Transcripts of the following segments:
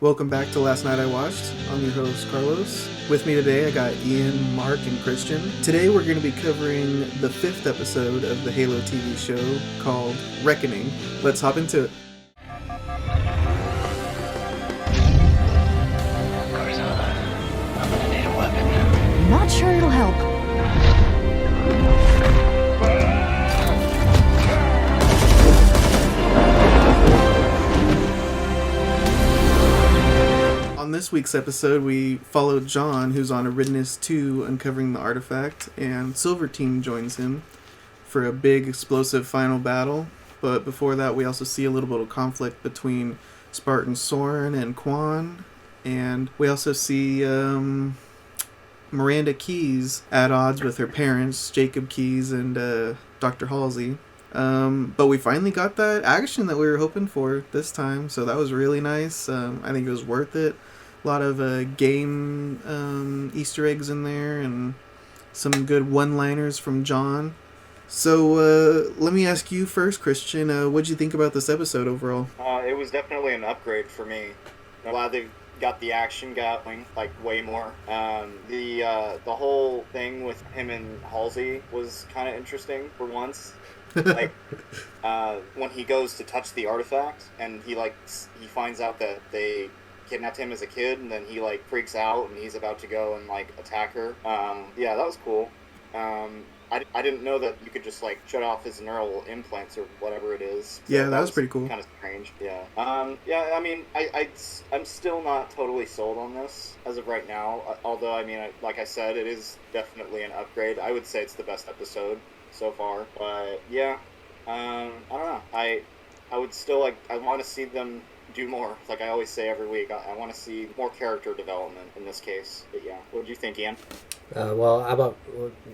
Welcome back to Last Night I Watched. I'm your host, Carlos. With me today, I got Ian, Mark, and Kristian. Today, we're going to be covering the 5th episode of the Halo TV show called Reckoning. Let's hop into it. I'm gonna need a weapon. Not sure it'll help. On this week's episode, we followed John, who's on Aridinus 2 uncovering the artifact, and Silver Team joins him for a big explosive final battle. But before that, we also see a little bit of conflict between Spartan Soren and Kwan, and we also see Miranda Keys at odds with her parents, Jacob Keys and Dr. Halsey. But we finally got that action that we were hoping for this time, so that was really nice. I think it was worth it. A lot of game Easter eggs in there and some good one-liners from John. So let me ask you first, Kristian, what'd you think about this episode overall? It was definitely an upgrade for me. I'm glad they got the action going, like, way more. The whole thing with him and Halsey was kind of interesting for once. Like, when he goes to touch the artifact and he finds out that they kidnapped him as a kid, and then he freaks out and he's about to go and attack her. Yeah, that was cool. I didn't know that you could just shut off his neural implants or whatever it is. So yeah, that was pretty cool. Kind of strange. Yeah. Yeah. I mean, I'm still not totally sold on this as of right now. Although, I mean, like I said, it is definitely an upgrade. I would say it's the best episode so far. But yeah, I don't know. I would still I want to see them do more. Like I always say every week, I want to see more character development in this case. But yeah, what do you think, Ian? Well, how about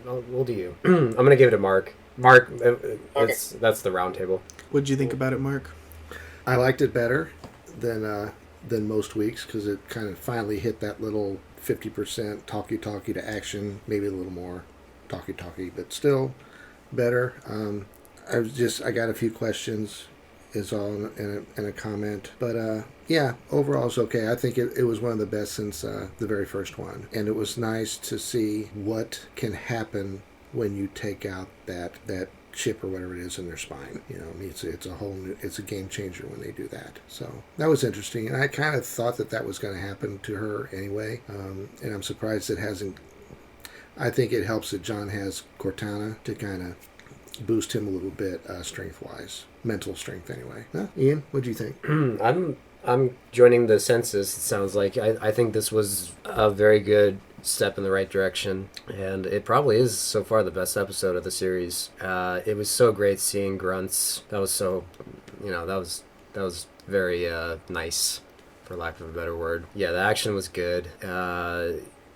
we'll do you. I'm gonna give it to Mark. Mark, that's the round table. What'd you think about it, Mark? I liked it better than most weeks because it kind of finally hit that little 50% talkie to action, maybe a little more talkie, but still better. I got a few questions is all in a comment, but yeah, overall it's okay. I think it was one of the best since the very first one, and it was nice to see what can happen when you take out that chip or whatever it is in their spine. You know, I mean, it's a game changer when they do that. So that was interesting, and I kind of thought that was going to happen to her anyway, and I'm surprised it hasn't. I think it helps that John has Cortana to kind of boost him a little bit strength-wise, mental strength anyway. Ian, what do you think? I'm joining the census. It sounds like I think this was a very good step in the right direction, and it probably is so far the best episode of the series. It was so great seeing grunts. That was so, that was very nice, for lack of a better word. Yeah, the action was good.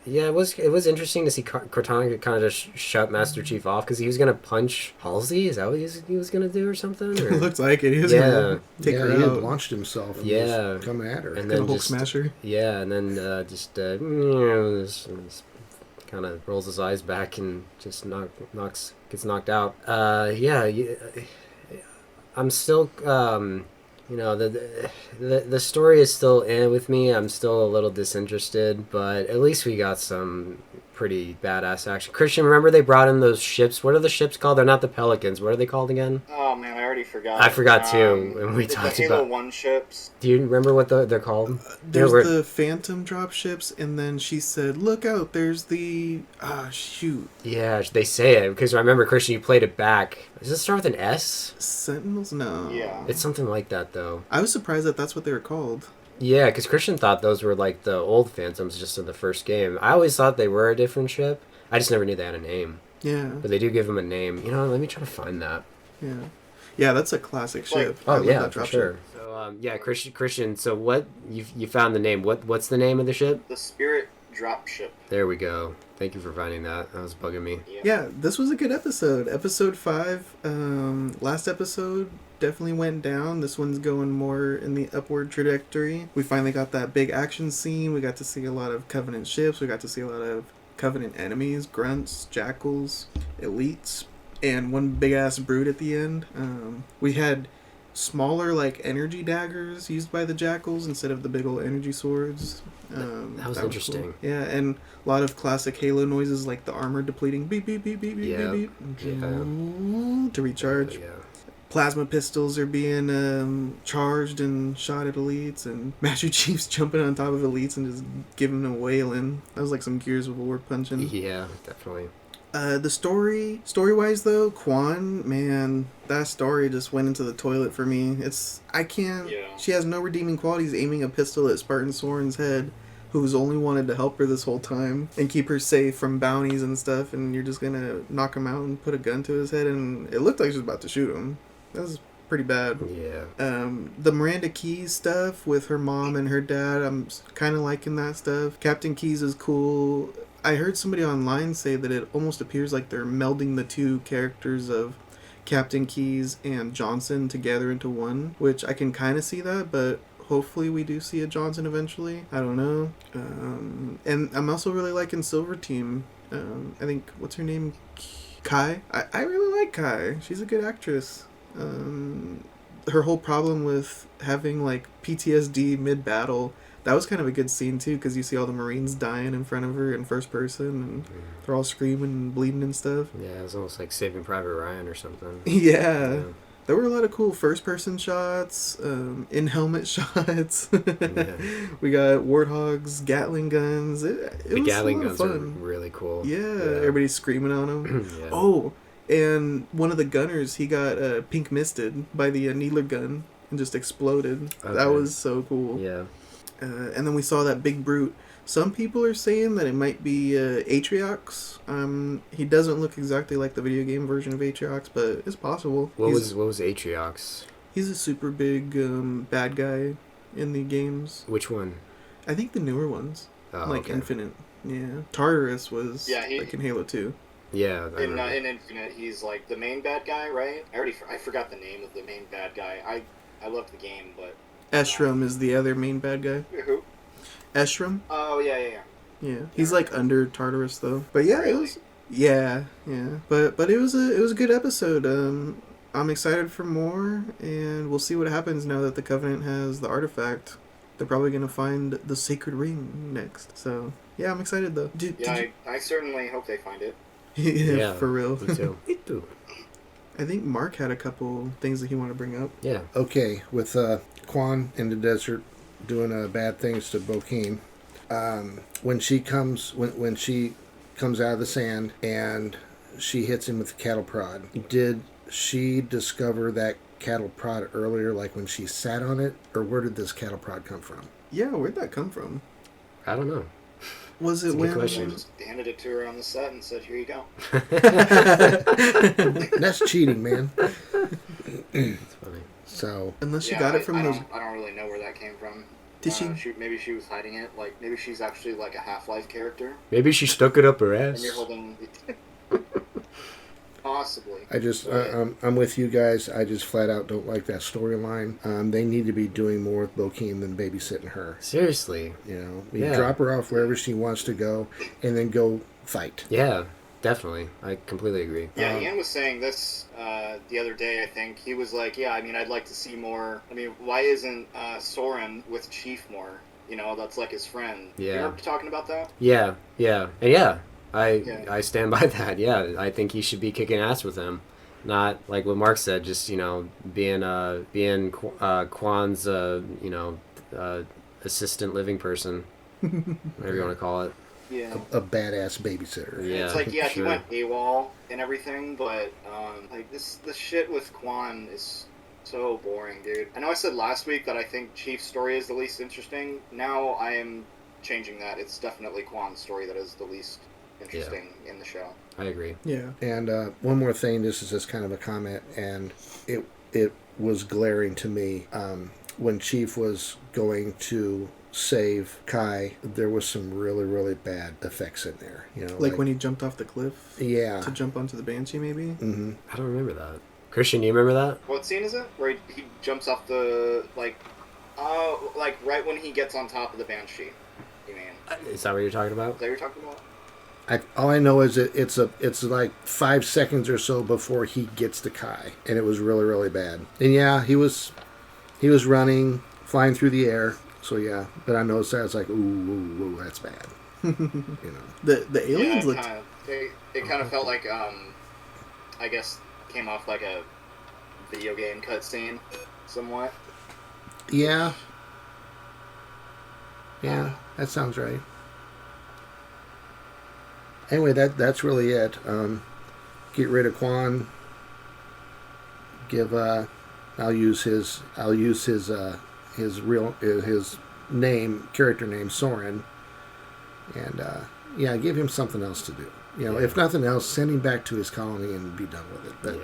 Yeah, it was interesting to see Cortana kind of just shut Master Chief off because he was going to punch Halsey. Is that what he was going to do or something? Or? It looks like it. He was going to take her he out. had launched himself and was coming at her. And then Hulk smasher. Yeah, and then just kind of rolls his eyes back and just gets knocked out. Yeah, I'm still... the story is still in with me. I'm still a little disinterested, but at least we got some pretty badass action. Kristian, remember they brought in those ships? What are the ships called? They're not the Pelicans. What are they called again? Oh man, I already forgot. I forgot too. And we talked the Halo about 1 ships. Do you remember what they're called? There's the Phantom drop ships, and then she said, "Look out! There's the shoot." Yeah, they say it because I remember, Kristian, you played it back. Does it start with an S? Sentinels? No. Yeah. It's something like that though. I was surprised that that's what they were called. Yeah, because Kristian thought those were like the old Phantoms just in the first game. I always thought they were a different ship. I just never knew they had a name. Yeah. But they do give them a name. Let me try to find that. Yeah. Yeah, that's a classic ship. Oh, yeah, for sure. So, Kristian, so what, you found the name. What's the name of the ship? The Spirit Dropship. There we go. Thank you for finding that. That was bugging me. Yeah, this was a good episode. Episode 5, last episode definitely went down. This one's going more in the upward trajectory. We finally got that big action scene. We got to see a lot of Covenant ships. We got to see a lot of Covenant enemies, grunts, jackals, elites, and one big-ass brute at the end. We had smaller like energy daggers used by the jackals instead of the big old energy swords. That was interesting. Cool. Yeah, and a lot of classic Halo noises like the armor depleting beep beep beep beep beep Yeah. beep beep to recharge. Yeah. Plasma pistols are being charged and shot at elites, and Master Chief's jumping on top of elites and just giving them a wailing. That was like some Gears of War punching. Yeah, definitely. The story-wise though, Kwan, man, that story just went into the toilet for me. Yeah. She has no redeeming qualities aiming a pistol at Spartan Soren's head, who's only wanted to help her this whole time and keep her safe from bounties and stuff, and you're just gonna knock him out and put a gun to his head, and it looked like she was about to shoot him. That was pretty bad. Yeah. The Miranda Keys stuff with her mom and her dad, I'm kind of liking that stuff. Captain Keys is cool. I heard somebody online say that it almost appears like they're melding the two characters of Captain Keys and Johnson together into one, which I can kind of see that, but hopefully we do see a Johnson eventually. I don't know. And I'm also really liking Silver Team. I think, what's her name? Kai? I really like Kai. She's a good actress. Her whole problem with having like PTSD mid-battle, that was kind of a good scene too, because you see all the Marines dying in front of her in first person, and they're all screaming and bleeding and stuff. Yeah, it was almost like Saving Private Ryan or something. Yeah. There were a lot of cool first-person shots, in-helmet shots. Yeah. We got Warthogs, Gatling guns. It The was Gatling a lot of guns are fun. really cool. Yeah, everybody's screaming on them. Yeah. Oh, and one of the gunners, he got pink misted by the needler gun and just exploded. Okay. That was so cool. Yeah. And then we saw that big brute. Some people are saying that it might be Atriox. He doesn't look exactly like the video game version of Atriox, but it's possible. What was Atriox? He's a super big bad guy in the games. Which one? I think the newer ones, Oh, like okay. Infinite. Yeah, Tartarus was he- like in Halo 2. Yeah. I In remember. Infinite, he's like the main bad guy, right? I forgot the name of the main bad guy. I loved the game, but Eshram is the other main bad guy. who? Eshram? Oh yeah. Yeah, he's like under Tartarus though. But yeah, Really? it was. Yeah. But it was a good episode. I'm excited for more, and we'll see what happens now that the Covenant has the artifact. They're probably gonna find the Sacred Ring next. So yeah, I'm excited though. I certainly hope they find it. Yeah, for real. Me too. Me too. I think Mark had a couple things that he wanted to bring up. Yeah. Okay, with Kwan in the desert doing bad things to Bokeem, when she comes out of the sand and she hits him with the cattle prod, did she discover that cattle prod earlier, like when she sat on it, or where did this cattle prod come from? Yeah, where'd that come from? I don't know. Was it That's a good when? question. I just handed it to her on the set and said, "Here you go." That's cheating, man. It's funny. So Unless she got it from I those. don't really know where that came from. Did she? Maybe she was hiding it. Like maybe she's actually like a Half-Life character, Maybe she stuck it up her and ass. you're holding. Possibly. I just, I'm with you guys. I just flat out don't like that storyline. They need to be doing more with Bokeem than babysitting her. Seriously. You know, you Yeah. drop her off wherever she wants to go, and then go fight. Yeah, definitely. I completely agree. Yeah, Ian was saying this the other day, I think. He was like, yeah, I mean, I'd like to see more. I mean, why isn't Soren with Chief more? You know, that's like his friend. Yeah. You remember talking about that? Yeah. And yeah, Yeah. I stand by that. Yeah, I think he should be kicking ass with them. Not like what Mark said, just, you know, being Kwan's, assistant living person, whatever you want to call it. Yeah. A badass babysitter. Yeah, It's like, yeah, sure. he went AWOL and everything, but, like, this shit with Kwan is so boring, dude. I know I said last week that I think Chief's story is the least interesting. Now I am changing that. It's definitely Kwan's story that is the least interesting in the show. I agree. Yeah. And one more thing, this is just kind of a comment, and it was glaring to me. When Chief was going to save Kai, there was some really, really bad effects in there. You know, Like when he jumped off the cliff yeah. to jump onto the Banshee, maybe? Mm-hmm. I don't remember that. Kristian, you remember that? What scene is it? Where he jumps off the, like right when he gets on top of the Banshee, you mean? Is that what you're talking Is about? that what you're talking about? All I know is it's like 5 seconds or so before he gets to Kai, and it was really, really bad. And yeah, he was running, flying through the air. So yeah, but I noticed that. I was like, ooh, that's bad. The aliens looked. It kind of felt like I guess came off like a video game cutscene, somewhat. Yeah, that sounds right. Anyway, that's really it. Get rid of Kwan. I'll use his character name Soren, and give him something else to do. If nothing else, send him back to his colony and be done with it. But,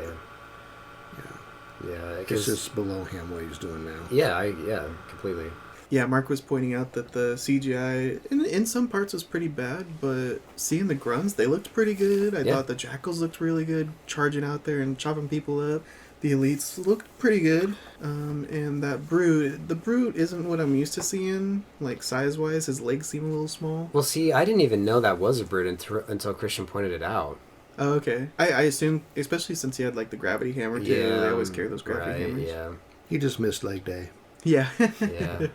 it's just below him what he's doing now. Yeah, completely. Yeah, Mark was pointing out that the CGI in some parts was pretty bad, but seeing the grunts, they looked pretty good. I thought the jackals looked really good, charging out there and chopping people up. The elites looked pretty good, and the brute isn't what I'm used to seeing, like size-wise. His legs seem a little small. Well, see, I didn't even know that was a brute until Kristian pointed it out. Oh, okay. I assume, especially since he had like the gravity hammer too. Yeah, they always carry those gravity hammers. Yeah. He just missed leg day. Yeah. Yeah.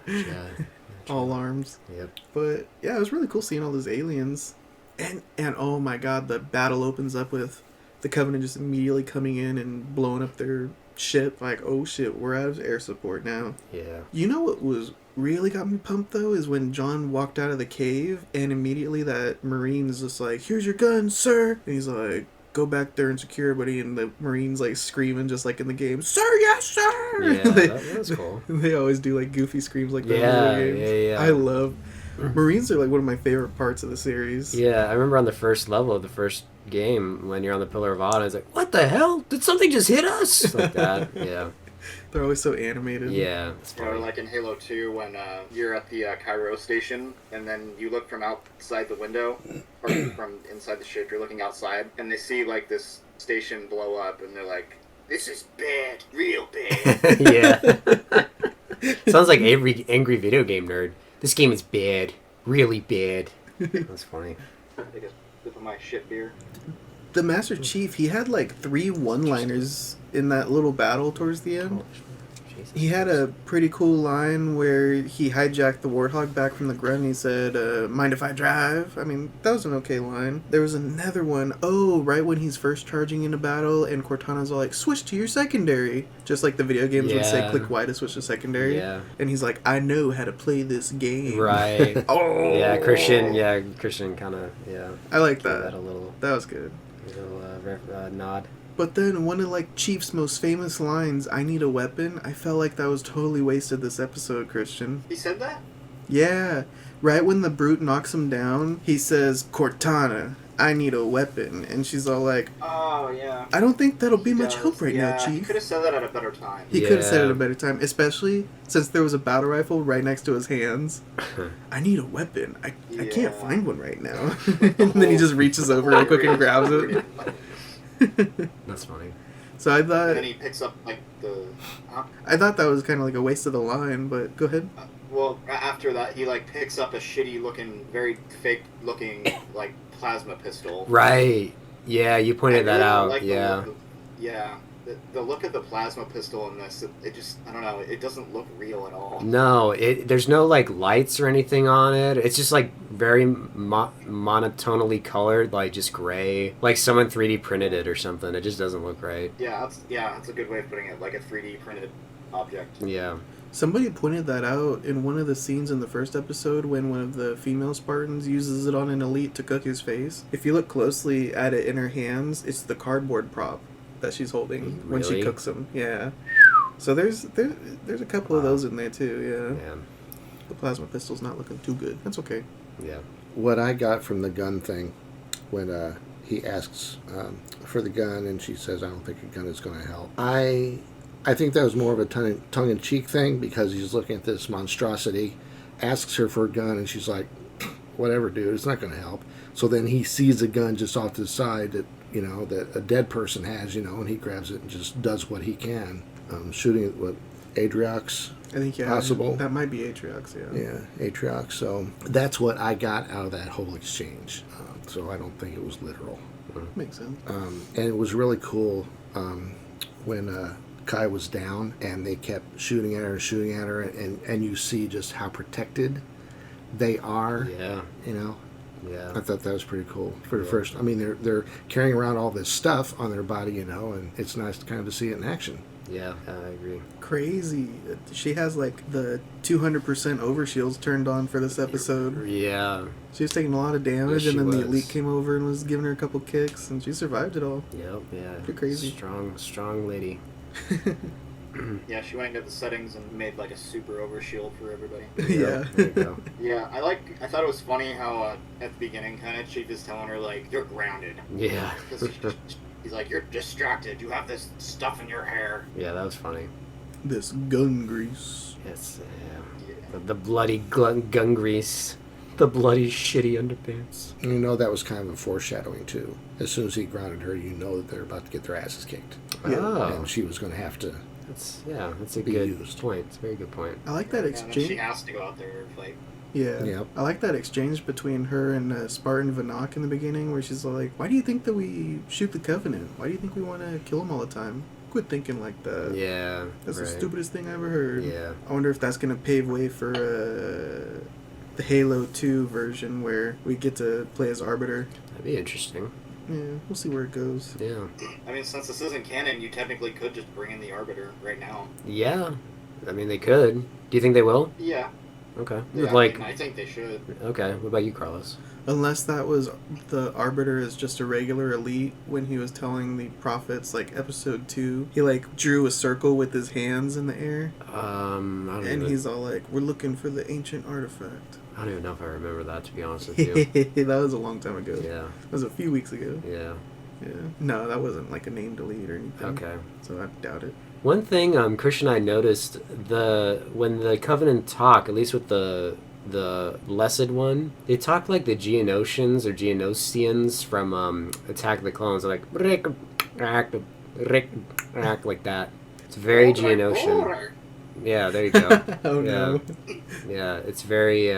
All arms. Yep. But yeah, it was really cool seeing all those aliens, and oh my god, the battle opens up with the Covenant just immediately coming in and blowing up their ship. Like, oh shit, we're out of air support now. Yeah. You know what was really got me pumped though is when John walked out of the cave and immediately that Marine is just like, "Here's your gun, sir," and he's like, "Go back there and secure everybody," and the Marine's like screaming just like in the game, "Sir, yes, sir!" Yeah, that was cool. They always do like goofy screams like that in video games. Yeah. I love Marines are like one of my favorite parts of the series. Yeah, I remember on the first level of the first game when you're on the Pillar of Autumn, it's like, "What the hell? Did something just hit us?" Like that. Yeah. They're always so animated. Yeah. Or like in Halo 2 when you're at the Cairo station and then you look from outside the window or from inside the ship, you're looking outside and they see like this station blow up and they're like, "This is bad, real bad." Yeah. Sounds like every angry video game nerd. This game is bad, really bad. That's funny. Take a sip of my shit beer. The Master Chief, he had like 3 one-liners in that little battle towards the end. He had a pretty cool line where he hijacked the Warthog back from the grunt and he said, "Mind if I drive?" I mean, that was an okay line. There was another one, right when he's first charging into battle and Cortana's all like, "Switch to your secondary." Just like the video games would say, "Click Y to switch to secondary." Yeah. And he's like, "I know how to play this game." Right. Oh! Yeah, Kristian kind of, I like gave that. that a little That was good. nod. But then one of like Chief's most famous lines, "I need a weapon," I felt like that was totally wasted this episode, Kristian. He said that? Yeah. Right when the brute knocks him down, he says, "Cortana, I need a weapon." And she's all like, "Oh, yeah. "I don't think that'll be much help right now, He Chief." could have said that at a better time. He could have said it at a better time, especially since there was a battle rifle right next to his hands. "I need a weapon. I can't find one right now." And then he just reaches over real quick and grabs it. That's funny. So I thought... And then he picks up, like, the... I thought that was kind of like a waste of the line, but go ahead. Well, after that, he, like, picks up a shitty-looking, very fake-looking, like, plasma pistol. Right. Yeah, you pointed that out. Like yeah. The look of the plasma pistol in this, it just, I don't know, it doesn't look real at all. No, there's no like lights or anything on it. It's just like very monotonally colored, like just gray. Like someone 3D printed it or something. It just doesn't look right. Yeah, that's a good way of putting it, like a 3D printed object. Yeah. Somebody pointed that out in one of the scenes in the first episode when one of the female Spartans uses it on an elite to cook his face. If you look closely at it in her hands, it's the cardboard prop that she's holding when she cooks him. Yeah. So there's a couple of those in there too. Yeah. Man. The plasma pistol's not looking too good. That's okay. Yeah. What I got from the gun thing, when he asks for the gun and she says, "I don't think a gun is going to help." I think that was more of a tongue-in-cheek thing because he's looking at this monstrosity, asks her for a gun, and she's like, "Whatever, dude, it's not going to help." So then he sees a gun just off to the side that a dead person has, and he grabs it and just does what he can. Shooting at what, Atriox? I think, possible. That might be Atriox, yeah. Yeah, Atriox. So that's what I got out of that whole exchange. so I don't think it was literal. Makes sense. And it was really cool when Kai was down and they kept shooting at her, and you see just how protected they are. Yeah. You know? Yeah. I thought that was pretty cool. For the first, I mean, they're carrying around all this stuff on their body, you know, and it's nice to kind of see it in action. Yeah, I agree. Crazy. She has like the 200% overshields turned on for this episode. Yeah. She was taking a lot of damage, Yes, and then she the was. elite came over and was giving her a couple kicks, and she survived it all. Yep. Yeah. Pretty crazy. Strong lady. Yeah, she went into the settings and made like a super overshield for everybody. Yeah. There you go. Yeah, I thought it was funny how at the beginning, kind of, Chief is telling her like, "You're grounded." Yeah. 'Cause he's like, "You're distracted. You have this stuff in your hair." Yeah, that was funny. This gun grease. Yes. Yeah. The bloody gun grease. The bloody shitty underpants. And you know that was kind of a foreshadowing, too. As soon as he grounded her, you know that they're about to get their asses kicked. Yeah. Oh. And she was going to have to... That's a Be good used. point. It's a very good point. I like that And then exchange. she has to go out there and fight. Yeah. Yep. I like that exchange between her and Spartan Vanak in the beginning, where she's like, "Why do you think that we shoot the Covenant? Why do you think we want to kill them all the time? Quit thinking like that. Yeah. That's right. the stupidest thing I ever heard." Yeah. I wonder if that's going to pave way for the Halo 2 version where we get to play as Arbiter. That'd be interesting. Yeah, we'll see where it goes. Yeah. I mean, since this isn't canon, you technically could just bring in the Arbiter right now. Yeah. I mean, they could. Do you think they will? Yeah. Okay. Yeah, Like, I think they should. okay. What about you, Carlos? Unless that was the Arbiter is just a regular elite when he was telling the prophets, like episode 2, he like drew a circle with his hands in the air, I don't and even, he's all like, "We're looking for the ancient artifact." I don't even know if I remember that, to be honest with you. That was a long time ago. Yeah. That was a few weeks ago. Yeah. Yeah. No, that wasn't like a named elite or anything. Okay. So I doubt it. One thing Kristian and I noticed, when the Covenant talk, at least with the Blessed One, they talk like the Geonosians or Geonosians from Attack of the Clones. They're like like that. It's very Geonosian. Yeah, there you go. Oh Yeah. no. Yeah, it's very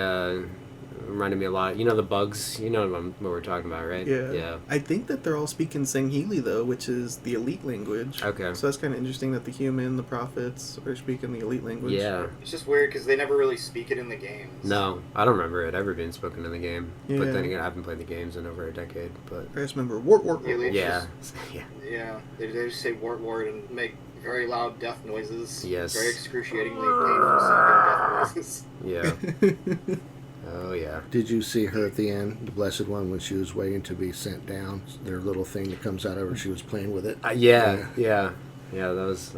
reminded me a lot. You know the bugs. You know what we're talking about, right? Yeah. Yeah. I think that they're all speaking Sangheili though, which is the elite language. Okay. So that's kind of interesting that the human, the prophets, are speaking the elite language. Yeah. It's just weird because they never really speak it in the games. No, I don't remember it ever being spoken in the game. Yeah. But then again, I haven't played the games in over a decade. But I just remember wart. Yeah, they yeah, yeah, Yeah, they just say wart and make very loud death noises. Yes. Very excruciatingly painful sounding death noises. yeah. Oh yeah. Did you see her at the end, the Blessed One, when she was waiting to be sent down? Their little thing that comes out of her, she was playing with it. Yeah. That was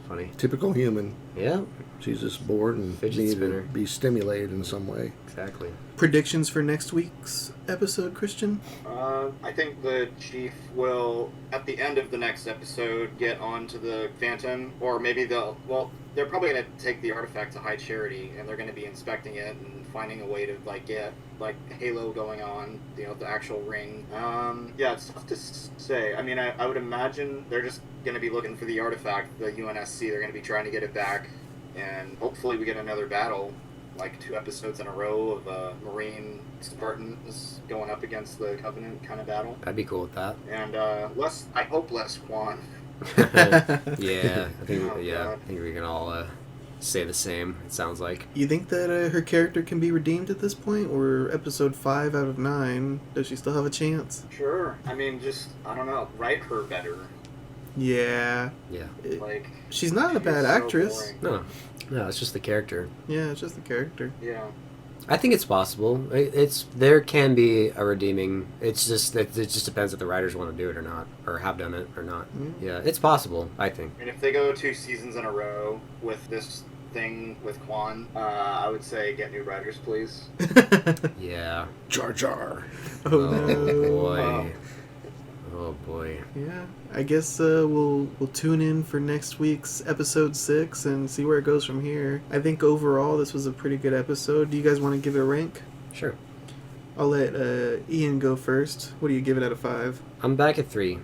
funny. Typical human. Yeah, She's just bored and Fidget needed spinner. to be stimulated in some way. exactly. Predictions for next week's episode, Kristian? I think the Chief will, at the end of the next episode, get onto the Phantom, or maybe they're probably going to take the artifact to High Charity, and they're going to be inspecting it and finding a way to, get, Halo going on, the actual ring. Yeah, it's tough to say. I mean, I would imagine they're just going to be looking for the artifact, the UNSC, they're going to be trying to get it back, and hopefully we get another battle, 2 episodes in a row of Marine Spartans going up against the Covenant kind of battle. I'd be cool with that. And I hope less Kwan. Yeah, I think Oh, I God. think we can all say the same. It sounds like. You think that her character can be redeemed at this point? Or episode 5 out of 9? Does she still have a chance? Sure. I mean, I don't know, write her better. Yeah. Yeah. She's not a She's bad so actress. boring. No, it's just the character. Yeah, it's just the character. Yeah. I think it's possible. There can be a redeeming. It just depends if the writers want to do it or not, or have done it or not. Mm. Yeah, it's possible. I think. And if they go 2 seasons in a row with this thing with Kwan, I would say get new writers, please. Yeah. Jar Jar. Oh no. boy. Oh boy. Yeah, I guess we'll tune in for next week's episode 6 and see where it goes from here. I think overall this was a pretty good episode. Do you guys want to give it a rank? Sure. I'll let Ian go first. What do you give it out of 5? I'm back at 3.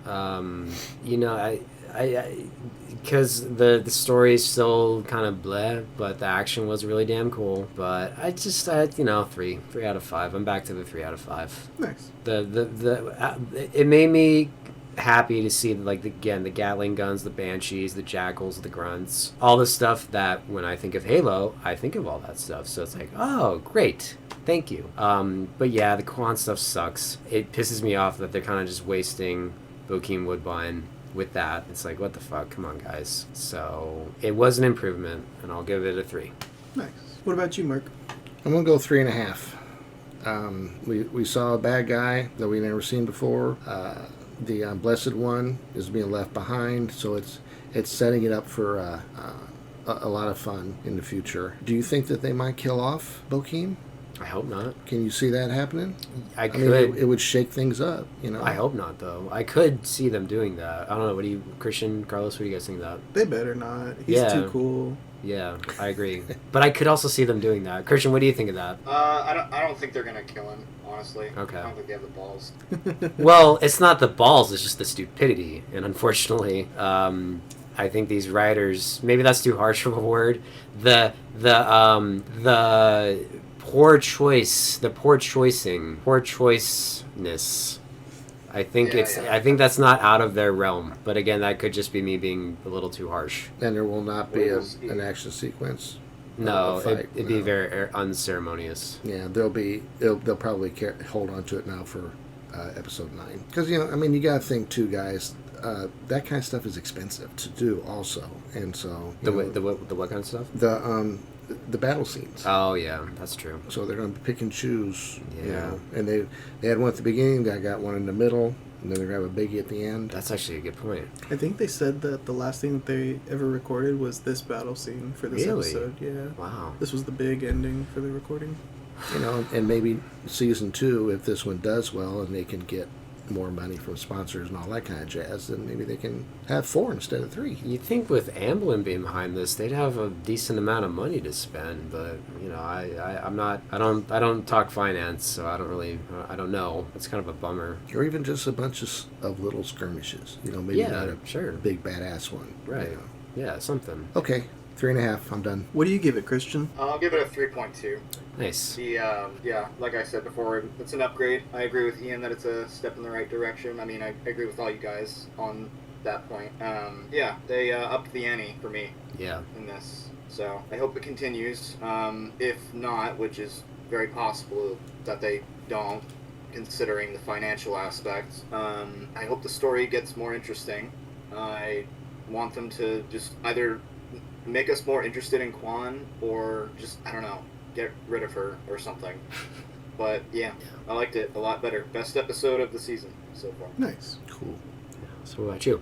because the story is still kind of bleh, but the action was really damn cool. But I just, 3 out of 5. I'm back to the 3 out of 5. Nice. It made me happy to see the Gatling guns, the Banshees, the Jackals, the Grunts, all the stuff that when I think of Halo, I think of all that stuff. So it's like, oh, great. Thank you. But yeah, the Kwan stuff sucks. It pisses me off that they're kind of just wasting Bokeem Woodbine with that. It's like, what the fuck? Come on, guys. So it was an improvement, and I'll give it a 3. Nice. What about you, Mark? I'm gonna go 3.5. We saw a bad guy that we never seen before. The Blessed One is being left behind, so it's setting it up for a lot of fun in the future. Do you think that they might kill off Bokeem? I hope not. Can you see that happening? I could. mean, it would shake things up, I hope not, though. I could see them doing that. I don't know. Kristian, Carlos, what do you guys think of that? They better not. He's too cool. Yeah, I agree. But I could also see them doing that. Kristian, what do you think of that? I don't think they're gonna kill him, honestly. Okay. I don't think they have the balls. Well, it's not the balls, it's just the stupidity. And unfortunately, I think these writers, maybe that's too harsh of a word, the poor choiceness. I think I think that's not out of their realm. But again, that could just be me being a little too harsh. And there will not be an action sequence. No, Fight, it'd be very unceremonious. Yeah, they'll probably hold on to it now for episode 9. Because you got to think too, guys. That kind of stuff is expensive to do, also, and so The what kind of stuff? The battle scenes. Oh yeah, that's true. So they're going to pick and choose. Yeah. And they had one at the beginning. They got one in the middle, and then they're going to have a biggie at the end. That's actually a good point. I think they said that the last thing that they ever recorded was this battle scene for this episode. Yeah. Wow. This was the big ending for the recording. And maybe season 2, if this one does well, and they can get more money from sponsors and all that kind of jazz, then maybe they can have 4 instead of 3. You'd think with Amblin being behind this, they'd have a decent amount of money to spend, but I don't talk finance, so I don't know. It's kind of a bummer. Or even just a bunch of little skirmishes. Maybe not a big badass one. Right. Yeah, something. Okay, 3.5. I'm done. What do you give it, Kristian? I'll give it a 3.2. Nice. Like I said before, it's an upgrade. I agree with Ian that it's a step in the right direction. I mean, I agree with all you guys on that point. They upped the ante for me. Yeah. In this, so I hope it continues. If not, which is very possible that they don't, considering the financial aspect. I hope the story gets more interesting. I want them to just either make us more interested in Kwan or just, I don't know, get rid of her or something. But yeah, I liked it a lot better. Best episode of the season so far. Nice. Cool. So what about you?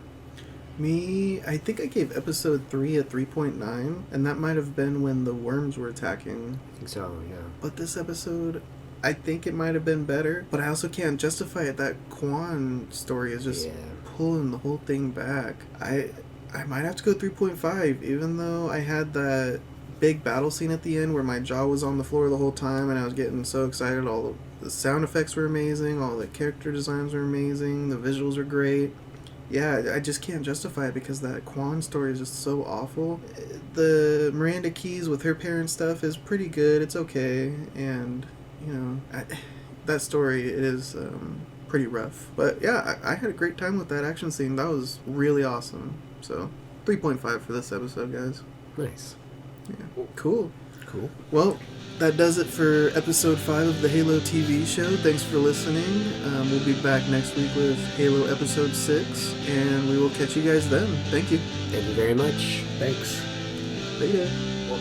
Me, I think I gave episode 3 a 3.9, and that might have been when the worms were attacking. I think so, yeah. But this episode, I think it might have been better, but I also can't justify it. That Kwan story is just pulling the whole thing back. I might have to go 3.5, even though I had that big battle scene at the end where my jaw was on the floor the whole time and I was getting so excited. All the sound effects were amazing, all the character designs were amazing, the visuals are great. Yeah, I just can't justify it because that Kwan story is just so awful. The Miranda Keys with her parents stuff is pretty good, it's okay, and, that story is pretty rough. But yeah, I had a great time with that action scene. That was really awesome. So, 3.5 for this episode, guys. Nice. Yeah. Cool. Well, that does it for episode 5 of the Halo TV show. Thanks for listening. We'll be back next week with Halo episode 6, and we will catch you guys then. Thank you. Thank you very much. Thanks. Later. Well,